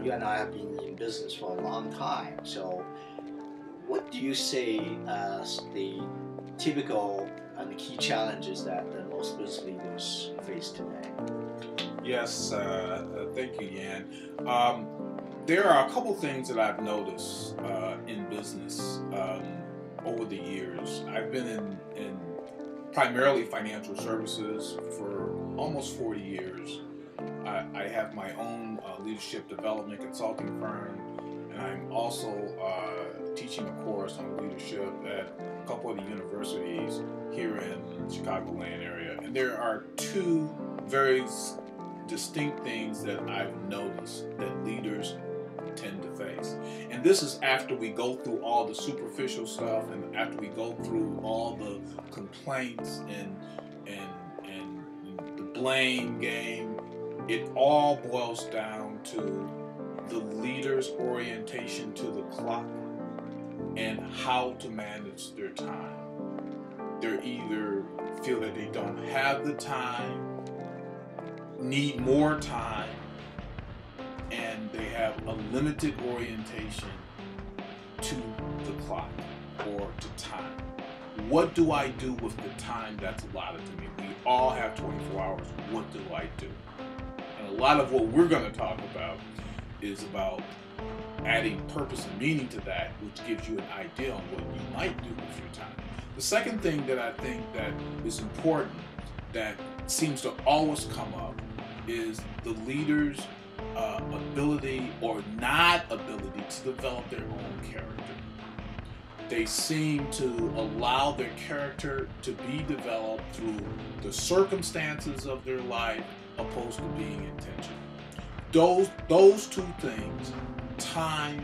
You and I have been in business for a long time. So, what do you say as the typical and the key challenges that most business leaders face today? Yes, thank you, Yan. There are a couple things that I've noticed in business over the years. I've been in primarily financial services for almost 40 years. I have my own leadership development consulting firm, and I'm also teaching a course on leadership at a couple of the universities here in the Chicagoland area. And there are two very distinct things that I've noticed that leaders tend to face. And this is after we go through all the superficial stuff and after we go through all the complaints and the blame game. It all boils down to the leader's orientation to the clock and how to manage their time. They either feel that they don't have the time, need more time, and they have a limited orientation to the clock or to time. What do I do with the time that's allotted to me? We all have 24 hours. What do I do? And a lot of what we're going to talk about is about adding purpose and meaning to that, which gives you an idea on what you might do with your time. The second thing that I think that is important that seems to always come up is the leader's ability or not ability to develop their own character. They seem to allow their character to be developed through the circumstances of their life opposed to being intentional. Those two things, time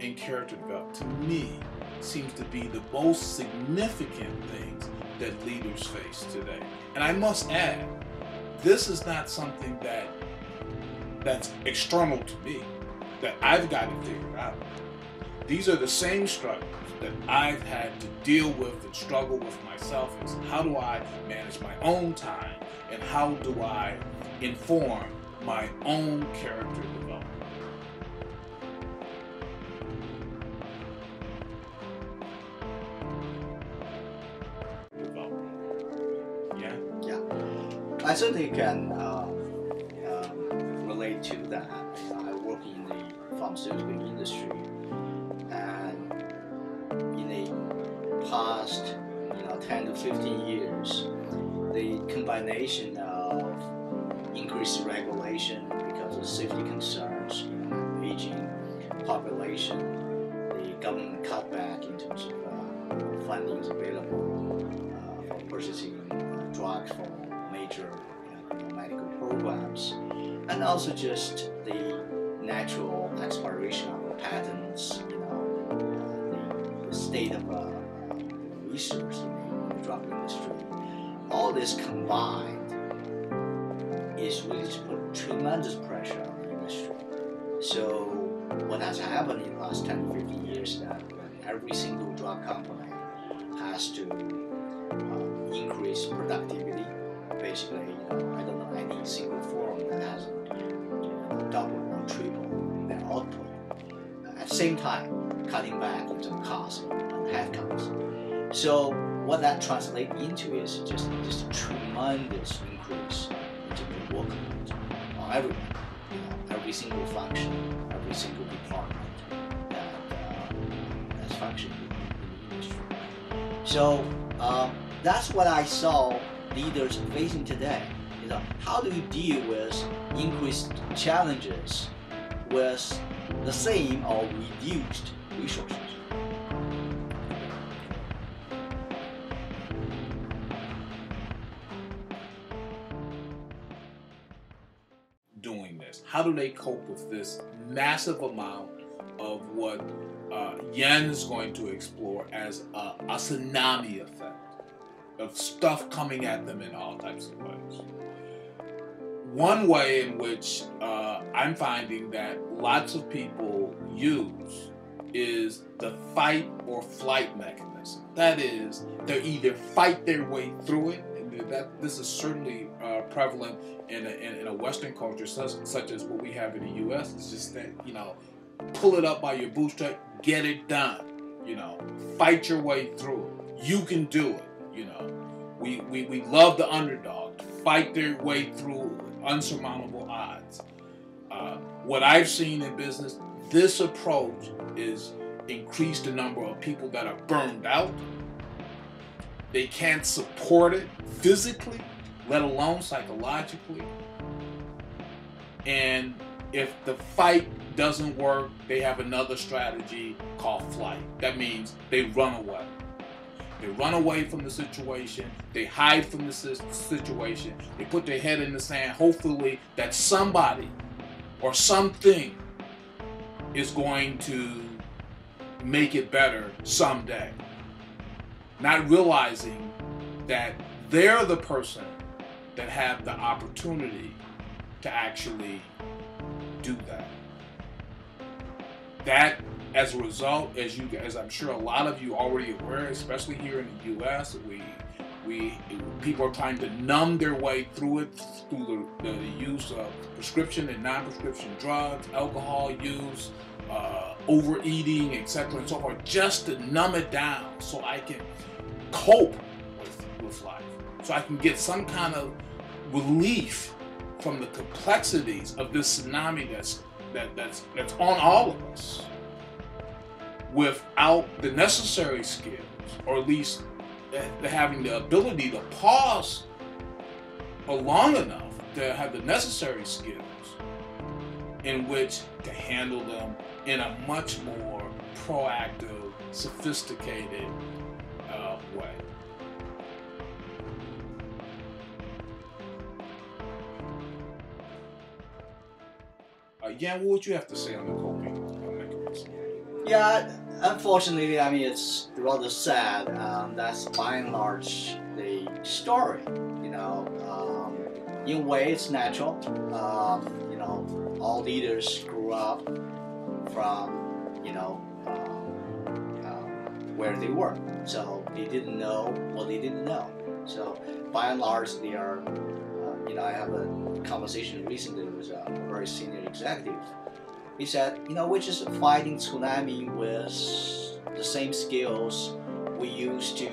and character development, to me, seems to be the most significant things that leaders face today. And I must add, this is not something that's external to me, that I've got to figure out. These are the same struggles that I've had to deal with and struggle with myself. Is how do I manage my own time and how do I inform my own character development? Yeah? Yeah, I certainly can relate to that. I work in the pharmaceutical industry, and in the past 10 to 15 years, the combination of increased regulation because of safety concerns, aging population, the government cutback in terms of funding available for purchasing drugs for major medical programs, and also just the natural expiration of patents, the state of research in the drug industry. All this combined is really to put tremendous pressure on the industry. So what has happened in the last 10 to 15 years is that every single drug company has to increase productivity. Basically, I don't know any single firm that hasn't double or triple their output. At the same time, cutting back in some costs and headcounts. So what that translates into is just a tremendous increase in terms of workload on everyone, every single function, every single department that's functioning in the industry. So that's what I saw leaders facing today. How do you deal with increased challenges with the same or reduced resources? doing this? How do they cope with this massive amount of what Yen is going to explore as a tsunami effect of stuff coming at them in all types of ways? One way in which I'm finding that lots of people use is the fight or flight mechanism. That is, they either fight their way through it, and this is certainly prevalent in a Western culture such as what we have in the U.S. It's just that, pull it up by your bootstrap, get it done. Fight your way through it. You can do it. We love the underdog. Fight their way through unsurmountable odds. What I've seen in business, this approach is increased the number of people that are burned out. They can't support it physically, let alone psychologically. And if the fight doesn't work, they have another strategy called flight. That means they run away. They run away from the situation. They hide from the situation. They put their head in the sand, hopefully that somebody or something is going to make it better someday. Not realizing that they're the person that have the opportunity to actually do that. That, as a result, as I'm sure a lot of you already aware, especially here in the U.S., people are trying to numb their way through it through the use of prescription and non-prescription drugs, alcohol use, overeating, etc., and so forth, just to numb it down so I can cope with life, so I can get some kind of relief from the complexities of this tsunami that's on all of us, without the necessary skills, or at least having the ability to pause for long enough to have the necessary skills in which to handle them in a much more proactive, sophisticated way. Yan, what would you have to say on the coping mechanism? Yeah, unfortunately, it's rather sad. That's by and large the story. In a way, it's natural. All leaders grew up from, where they were. So they didn't know what they didn't know. So by and large, they are, I have a conversation recently with a very senior executive. He said, we're just fighting tsunami with the same skills we used to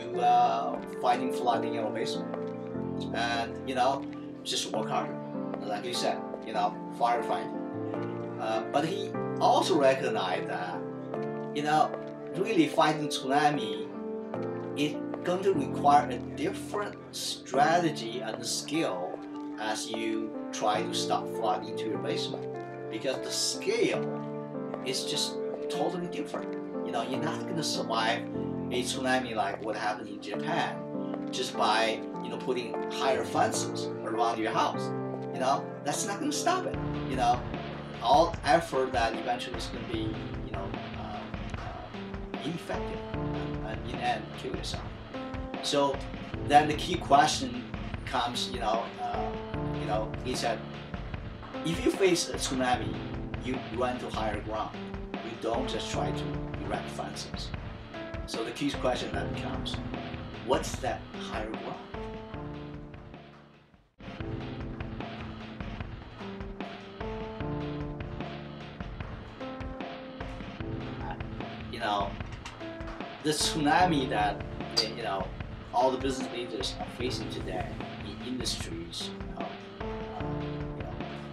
fighting flooding in our basement. And, just work harder. Like you said, firefighting. But he also recognized that, really fighting tsunami is going to require a different strategy and skill as you try to stop flooding into your basement. Because the scale is just totally different. You're not going to survive a tsunami like what happened in Japan just by, putting higher fences around your house. That's not going to stop it. All effort that eventually is going to be, ineffective and in the end kill yourself. So then the key question comes, he said, if you face a tsunami, you run to higher ground. You don't just try to erect fences. So the key question then becomes, what's that higher ground? The tsunami that all the business leaders are facing today in industries,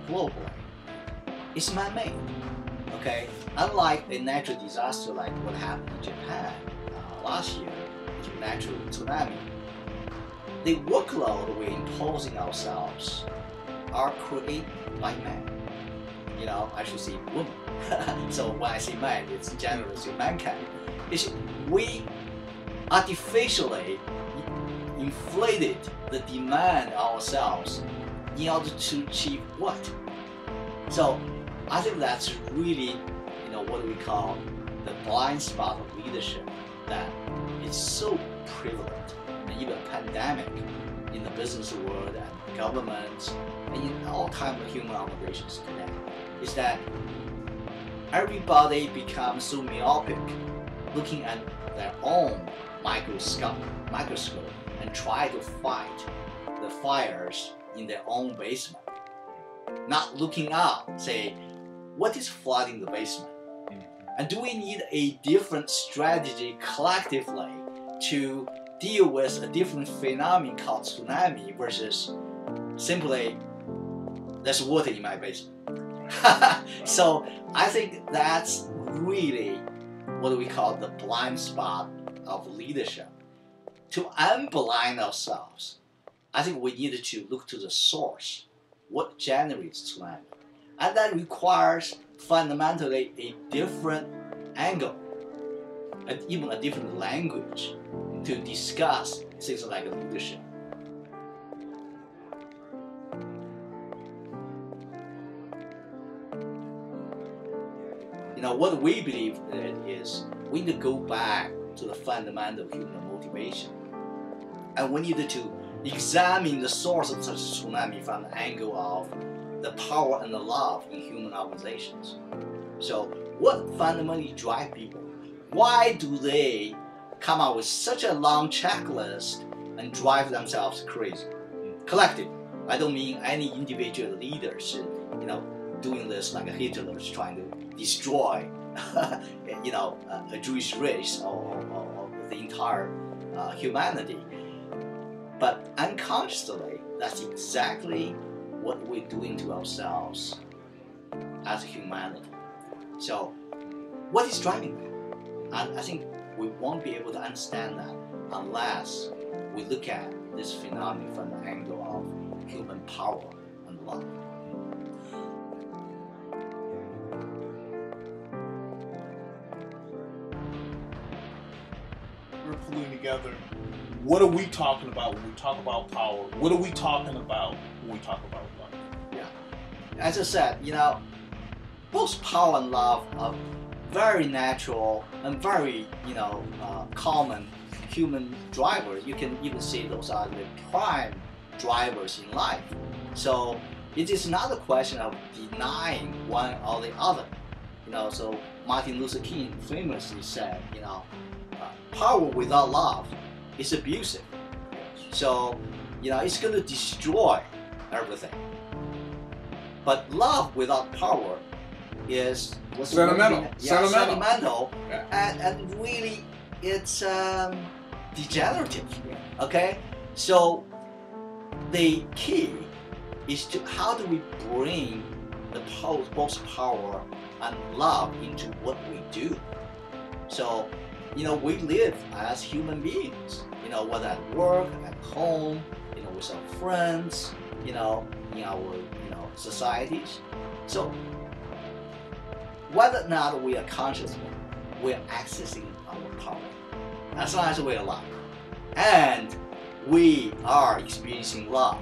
globally, is man-made. Okay, unlike a natural disaster like what happened in Japan last year, the natural tsunami, the workload we're imposing ourselves are created by man. I should say woman. So when I say man, it's generally mankind. We artificially inflated the demand ourselves in order to achieve what? So I think that's really, what we call the blind spot of leadership that is so prevalent, and even pandemic in the business world and governments and in all kinds of human organizations today, is that everybody becomes so myopic, looking at their own microscope and try to fight the fires in their own basement, not looking out, say, what is flooding the basement? And do we need a different strategy collectively to deal with a different phenomenon called tsunami versus simply there's water in my basement? So I think that's really what we call the blind spot of leadership. To unblind ourselves, I think we need to look to the source, what generates tsunami. And that requires fundamentally a different angle, and even a different language to discuss things like leadership. What we believe is we need to go back to the fundamental human motivation. And we need to examine the source of such tsunami from the angle of the power and the love in human organizations. So what fundamentally drives people? Why do they come up with such a long checklist and drive themselves crazy? Collective. I don't mean any individual leaders, doing this like Hitler is trying to destroy, a Jewish race or the entire humanity. But unconsciously, that's exactly what we're doing to ourselves as humanity. So, what is driving that? And I think we won't be able to understand that unless we look at this phenomenon from the angle of human power and love. We're pulling together. What are we talking about when we talk about power? What are we talking about when we talk about love? Yeah, as I said, both power and love are very natural and very, common human drivers. You can even say those are the prime drivers in life. So it is not a question of denying one or the other. So Martin Luther King famously said, power without love is abusive. So, it's going to destroy everything. But love without power is sentimental. Yeah. And really it's degenerative. Okay? So the key is to how do we bring both power and love into what we do. So, we live as human beings, whether at work, at home, with our friends, in our, societies. So whether or not we are consciously, we are accessing our power, as long as we are alive. And we are experiencing love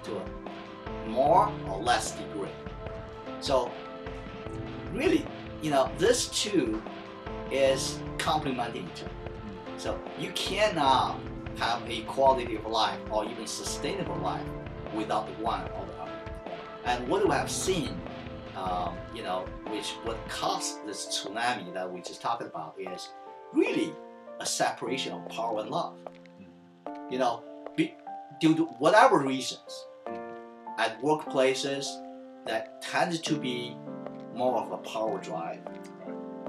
to a more or less degree. So really, this two is complementing each other. So you cannot have a quality of life or even sustainable life without one or the other. And what we have seen, which what caused this tsunami that we just talked about is really a separation of power and love. Due to whatever reasons, at workplaces that tends to be more of a power drive,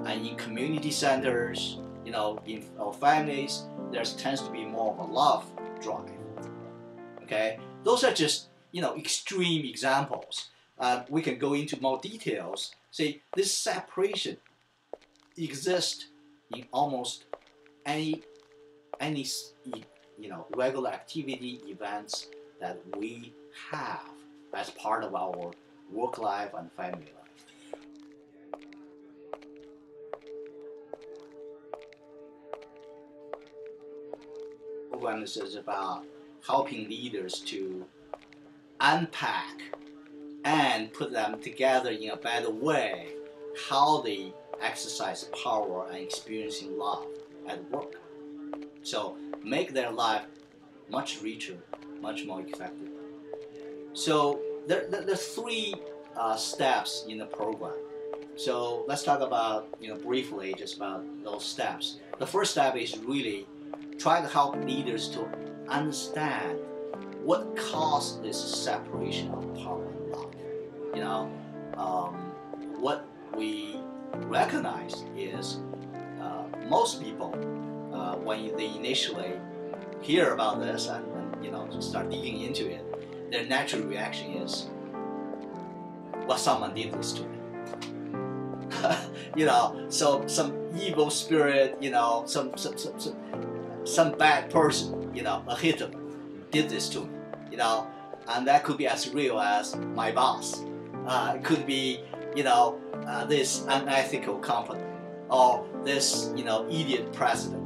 and in community centers, in our families, there tends to be more of a love drive. Okay, those are just extreme examples. We can go into more details. Say this separation exists in almost any regular activity events that we have as part of our work life and family life. Program is about helping leaders to unpack and put them together in a better way, how they exercise power and experiencing love at work. So make their life much richer, much more effective. So there's three steps in the program. So let's talk about, briefly just about those steps. The first step is really try to help leaders to understand what caused this separation of power and love. What we recognize is most people, when they initially hear about this and start digging into it, their natural reaction is, well, someone did this to me. So some evil spirit, some bad person, a Hitler did this to me, and that could be as real as my boss. It could be, this unethical company, or this, idiot president,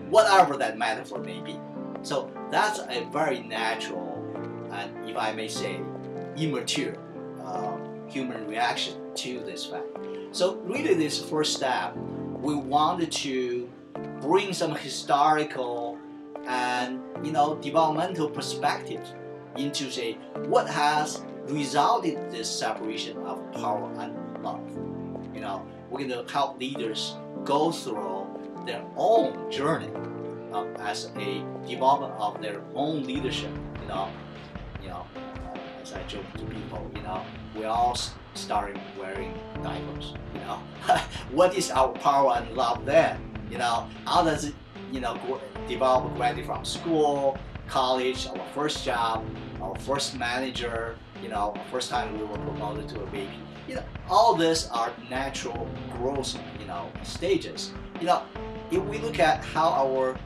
whatever that metaphor may be. So that's a very natural and, if I may say, immature human reaction to this fact. So really this first step, we wanted to bring some historical and developmental perspective into, say, what has resulted this separation of power and love. We're going to help leaders go through their own journey as a development of their own leadership. As I joke to people, we all started wearing diapers. What is our power and love then? How does it, develop gradually from school, college, our first job, our first manager, first time we were promoted to a VP. All this are natural growth, stages. If we look at how our,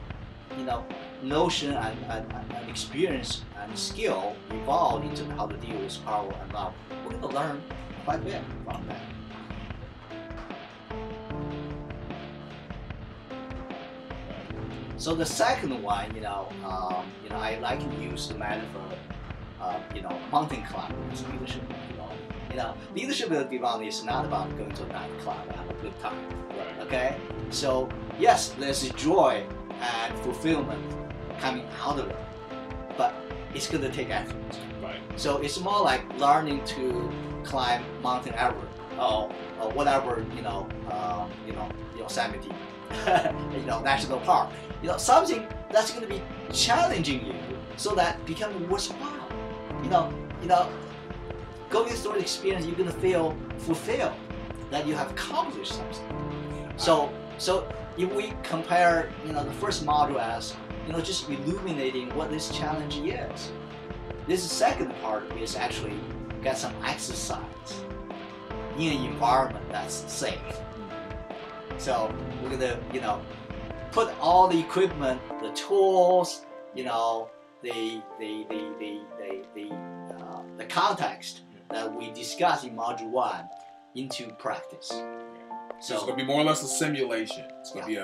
notion and experience and skill evolved into how to deal with power and love, we're going to learn quite a bit from that. So the second one, I like to use the metaphor of, mountain climbing as leadership development. Leadership development is not about going to a nightclub and have a good time. Right. Okay? So yes, there's joy and fulfillment coming out of it, but it's going to take effort. Right. So it's more like learning to climb Mountain Everest or whatever, Yosemite, national park. Something that's going to be challenging you so that becomes worthwhile. Going through the experience, you're going to feel fulfilled that you have accomplished something. So if we compare, the first module as, just illuminating what this challenge is, this second part is actually get some exercise in an environment that's safe. So we're gonna, put all the equipment, the tools, the context that we discussed in Module 1 into practice. So it's going to be more or less a simulation. It's going to be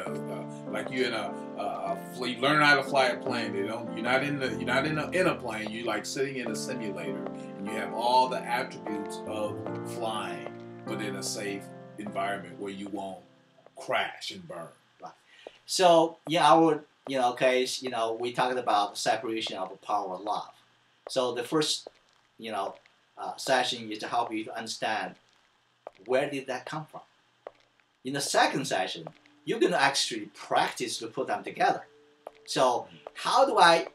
like you're in you learn how to fly a plane. You're not in a plane. You're like sitting in a simulator, and you have all the attributes of flying, but in a safe environment where you won't crash and burn. Right. So our case, we talked about separation of power and love. So the first session is to help you to understand where did that come from. In the second session, you're going to actually practice to put them together. So how do I,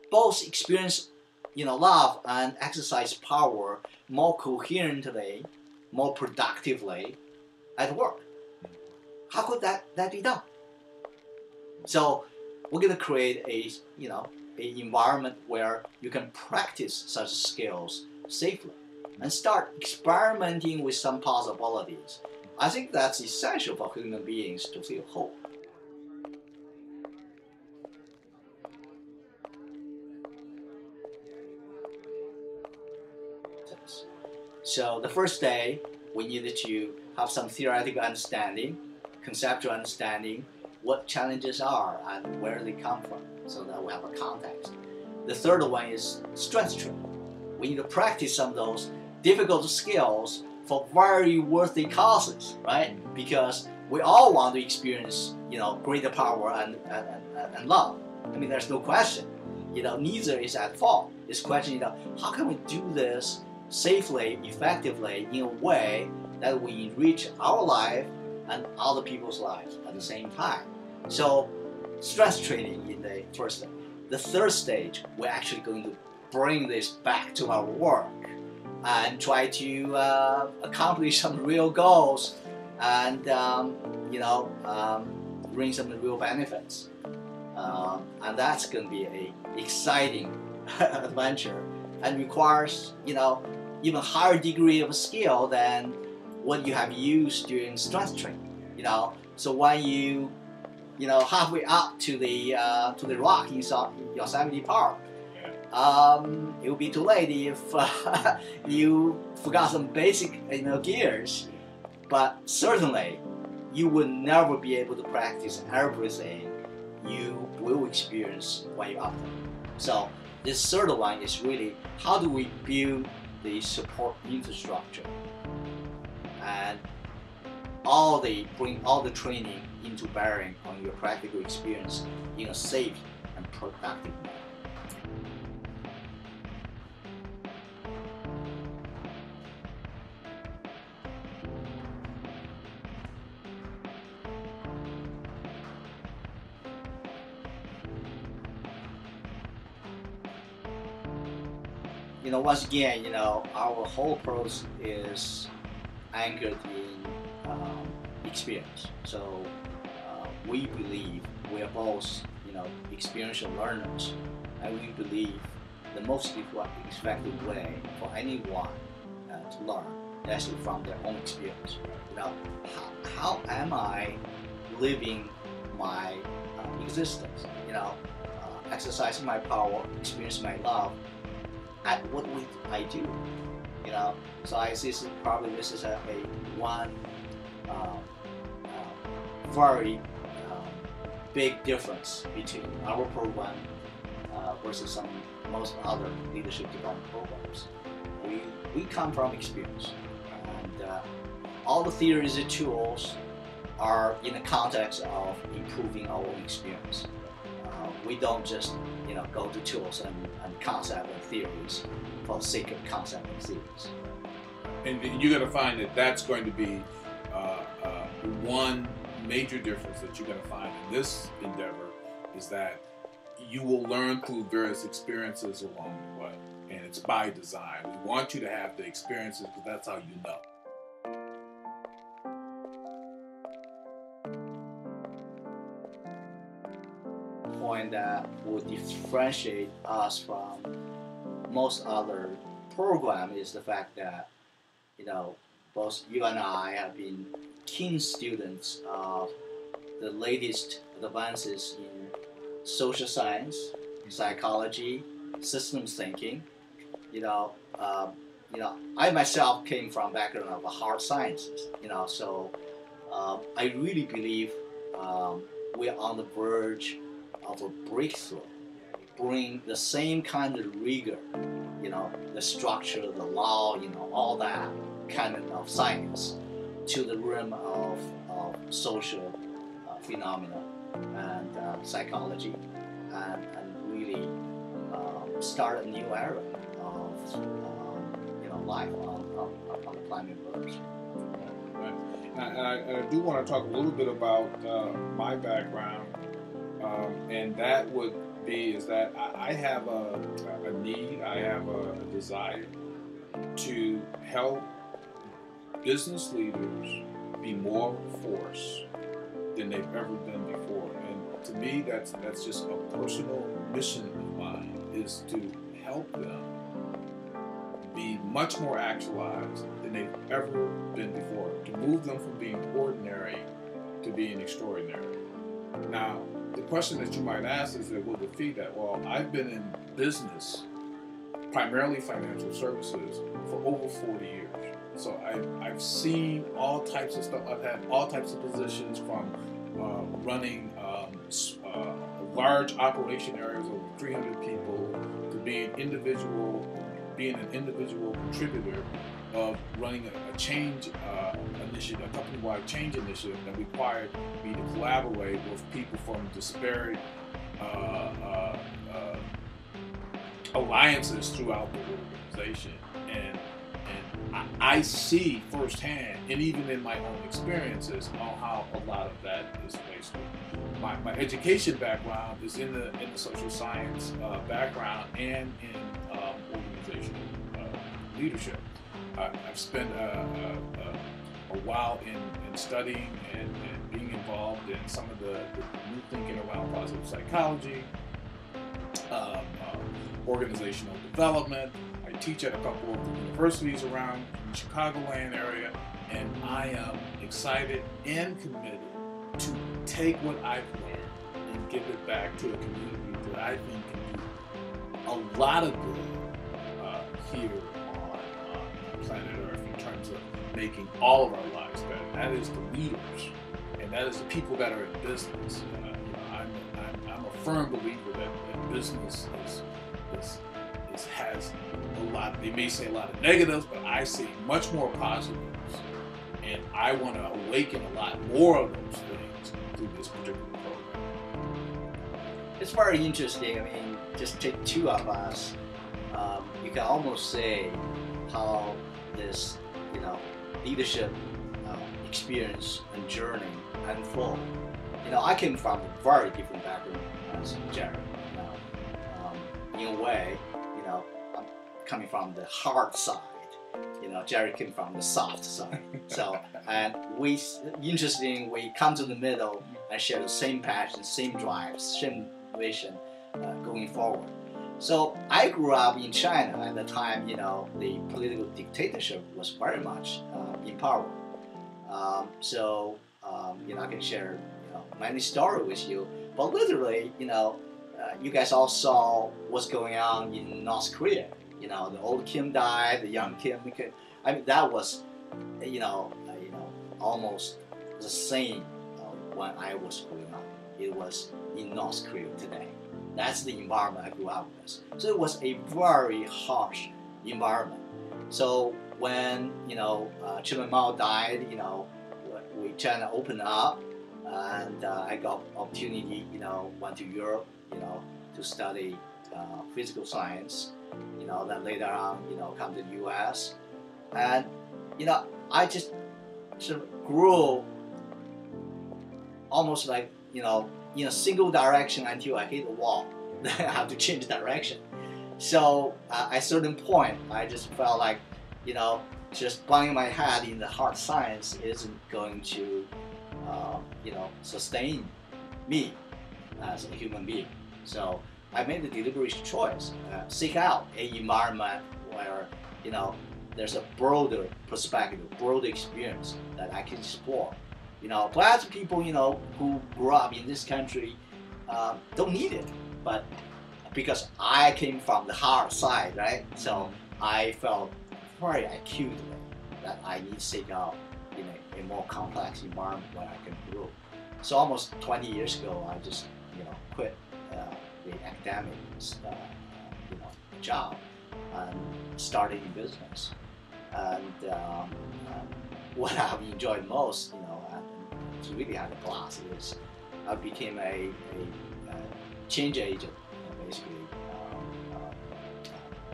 both experience, love and exercise power more coherently, more productively at work? How could that be done? So we're going to create an environment where you can practice such skills safely and start experimenting with some possibilities. I think that's essential for human beings to feel whole. So the first day, we needed to have some theoretical understanding, conceptual understanding, what challenges are and where they come from, so that we have a context. The third one is strength training. we need to practice some of those difficult skills for very worthy causes, right? Because we all want to experience, greater power and love. I mean, there's no question. Neither is at fault. It's a question, how can we do this safely, effectively, in a way that we enrich our life and other people's lives at the same time? So, stress training in the first stage. The third stage, we're actually going to bring this back to our work and try to accomplish some real goals and bring some real benefits. And that's going to be an exciting adventure and requires even higher degree of skill than what you have used during strength training. So when you halfway up to the rock in Yosemite Park, it will be too late if you forgot some basic gears. But certainly, you will never be able to practice everything you will experience when you're up there. So this third one is really, how do we build the support infrastructure and bring all the training into bearing on your practical experience in a safe and productive manner. Once again, our whole approach is anchored in experience. So we believe we are both, experiential learners, and we believe the most effective way for anyone to learn is from their own experience. How am I living my existence? Exercising my power, experiencing my love. At what would I do? So I see this is a one very big difference between our program versus most other leadership development programs. We come from experience, and all the theories and tools are in the context of improving our own experience. We don't just go to tools and concept and theories for the sake of concept and theories. And you're going to find that that's going to be one major difference that you're going to find in this endeavor is that you will learn through various experiences along the way, and it's by design. We want you to have the experiences because that's how you know. Point that would differentiate us from most other programs is the fact that both you and I have been keen students of the latest advances in social science, psychology, systems thinking. I myself came from background of hard sciences. So I really believe we're on the verge of a breakthrough, bring the same kind of rigor, the structure, the law, all that kind of science to the realm of social phenomena and psychology, and really start a new era of life on the planet Earth. And I do want to talk a little bit about my background. And that would be is that I have a need, I have a desire to help business leaders be more force than they've ever been before. And to me, that's just a personal mission of mine, is to help them be much more actualized than they've ever been before, to move them from being ordinary to being extraordinary. Now, the question that you might ask is that will defeat that. Well, I've been in business, primarily financial services, for over 40 years. So I've seen all types of stuff. I've had all types of positions, from running large operation areas of 300 people to being individual being an individual contributor of running a change initiative, a company-wide change initiative that required me to collaborate with people from disparate alliances throughout the organization. And I see firsthand, and even in my own experiences, on how a lot of that is wasted. My education background is in the social science background and in organizational leadership. I've spent a while in studying and being involved in some of the new thinking around positive psychology, organizational development. I teach at a couple of the universities around the Chicagoland area, and I am excited and committed to take what I've learned and give it back to a community that I think can do a lot of good here on planet Earth in terms of making all of our lives better. That is the leaders, and that is the people that are in business. I'm a firm believer that business has a lot. They may say a lot of negatives, but I see much more positives, and I want to awaken a lot more of those things through this particular program. It's very interesting. I mean, just take two of us. You can almost say how this, leadership experience and journey unfold. I came from a very different background as Gerry. In a way, I'm coming from the hard side. Gerry came from the soft side. So, and we come to the middle and share the same passion, same drive, same vision going forward. So I grew up in China at the time. The political dictatorship was very much in power. I can share many stories with you, but literally, you guys all saw what's going on in North Korea. The old Kim died, the young Kim. I mean, that was, almost the same when I was growing up. It was in North Korea today. That's the environment I grew up with. So it was a very harsh environment. So when Chairman Mao died, we China opened up, and I got opportunity, went to Europe, to study physical science. Then later on, come to the U.S. And I just sort of grew almost like in a single direction until I hit the wall. Then I have to change direction. So at a certain point, I just felt like, just banging my head in the hard science isn't going to, sustain me as a human being. So I made the deliberate choice, seek out an environment where, there's a broader perspective, broader experience that I can explore. Perhaps people, who grew up in this country don't need it, but because I came from the hard side, right? So I felt very acutely that I need to seek out a more complex environment where I can grow. So almost 20 years ago, I just quit the academic job and started in business. And what I've enjoyed most, and really had a blast, is I became a change agent, basically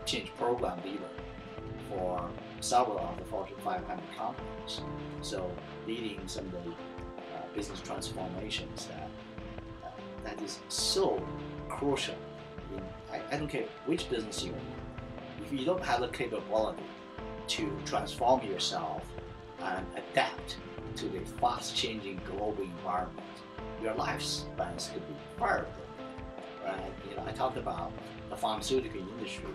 change program leader for several of the Fortune 500 companies. So leading some of the business transformations that is so crucial. I don't care which business you're in. If you don't have the capability to transform yourself and adapt to the fast-changing global environment, your lifespans could be very limited. Right? I talked about the pharmaceutical industry.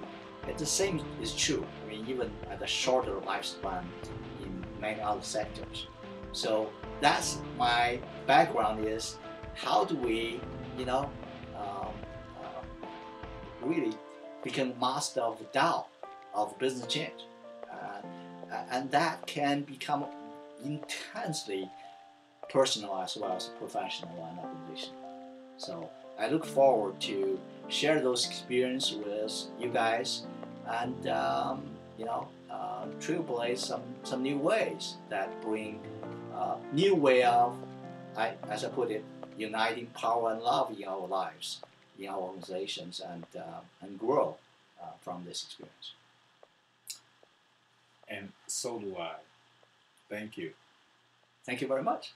The same is true. I mean, even at a shorter lifespan in many other sectors. So that's my background: is how do we, really become master of the Tao of business change, and that can become intensely personal as well as professional and organizational. So I look forward to share those experiences with you guys, and trailblaze some new ways that bring new way of, as I put it, uniting power and love in our lives, in our organizations, and grow from this experience. And so do I. Thank you. Thank you very much.